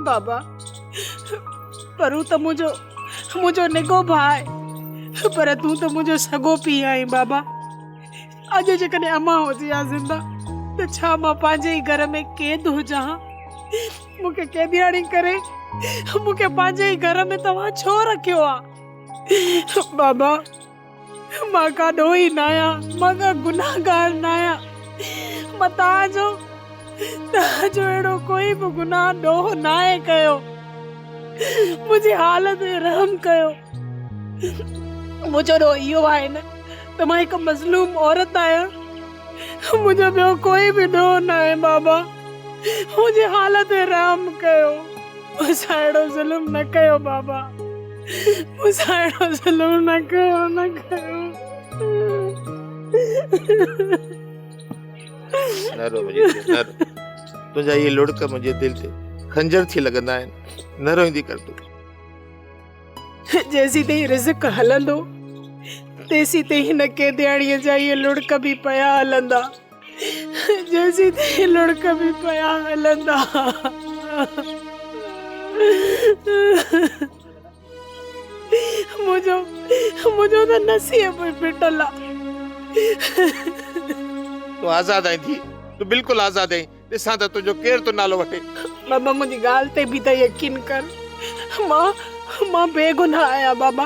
बाबा परू तो मुझो निगो भाई पर तू तो मुझो सगो पी आई बाबा। अज जेकॾहिं अम्मा हुजे आ जिंदा त छा मां पंहिंजे ई घर में कैद हुजां? मूंखे कैदियाणी करे मूंखे पंहिंजे ई घर में तव्हां छो रखियो आहे? बाबा मां काॾो ई न आहियां, मां का गुनाहगार न आहियां। मां तव्हांजो अहिड़ो कोई बि गुनाह ॾोह न आहे कयो। मुंहिंजी हालत में रहम कयो। मुंहिंजो ॾोह इहो आहे न त मां हिकु मज़लूम औरत आहियां। मुंहिंजो ॿियो कोई बि ॾोह न आहे बाबा। मुंहिंजी हालत में रहम कयो। मूंसां अहिड़ो ज़ुल्म न कयो बाबा। मूंसां अहिड़ो ज़ुल्म न कयो, न कयो। न रो मुंहिंजे दिल, न रो। तुंहिंजा इहे लुड़क मुंहिंजे दिल ते खंजर थी लॻंदा आहिनि। न रोईंदी कर तूं। जैसी ताईं रिज़्क हलंदो तेसी ताईं हिन कैदियाणीअ जा इहे लुड़क बि पिया हलंदा। जैसी ताईं लुड़क बि पिया हलंदा। मुंहिंजो त नसीब बि फिटल आहे। तूं आज़ाद आहीं थी, तूं बिल्कुलु आज़ाद आहीं। ॾिसां त तुंहिंजो केरु तो नालो वठे। बाबा मुंहिंजी ॻाल्हि ते बि त यकीन कर। मां बेगुनाह आहियां बाबा।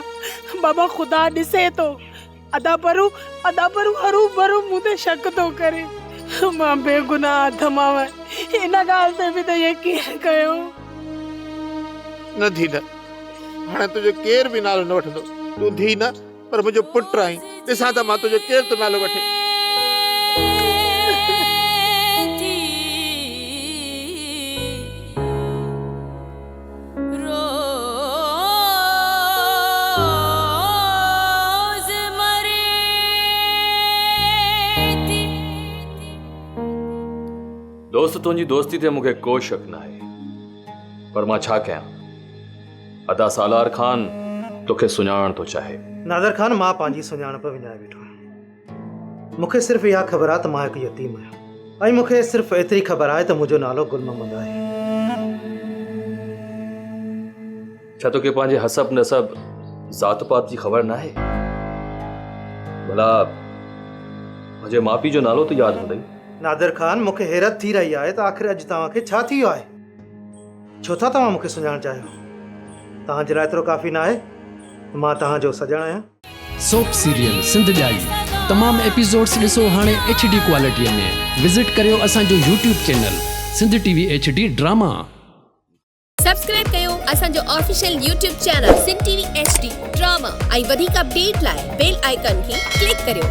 बाबा ख़ुदा ॾिसे थो। अदा परू हरू भरू मूं ते शक थो करे। मां बेगुनाह तमाम इन ॻाल्हि ते बि त यकीन कयो। न थी न, हाणे तुंहिंजो केरु बि नालो न वठंदो। तूं थी न पर मुंहिंजो पुटु आहीं। ॾिसां त मां तुंहिंजो केरु तो नालो वठे। दोस्त तुंहिंजी दोस्ती ते मूंखे को शक न आहे, पर मां छा कयां? अदा सालार खान तोखे सुञाणण थो चाहे। नादर खान, मां पंहिंजी सुञाणप विञाए वेठो आहियां। मूंखे सिर्फ़ु इहा ख़बर आहे त मां हिकु यतीम आहियां ऐं मूंखे सिर्फ़ु एतिरी ख़बर आहे त मुंहिंजो नालो गुल मोहम्मद आहे। छा तोखे पंहिंजे हसब नसब ज़ात पात जी ख़बर न आहे? भला मुंहिंजे माउ पीउ जो नालो त यादि हूंदई। नादर खान, मूंखे हैरत थी रही आहे त आख़िर अॼु तव्हांखे छा थी वियो आहे? छो था तव्हां मूंखे सुञाणणु चाहियो? तव्हांजे लाइ एतिरो काफ़ी न आहे? मां तव्हांजो सॼणु आहियां। सोप सीरियल सिंध ॼाई तमामु एपिसोड्स ॾिसो हाणे HD क्वालिटीअ में। विज़िट करियो असांजो YouTube channel Sindh TV HD drama. Subscribe कयो असांजो official YouTube channel Sindh TV HD drama ऐं वधीक अपडेट लाइ बेल आइकन खे क्लिक करियो।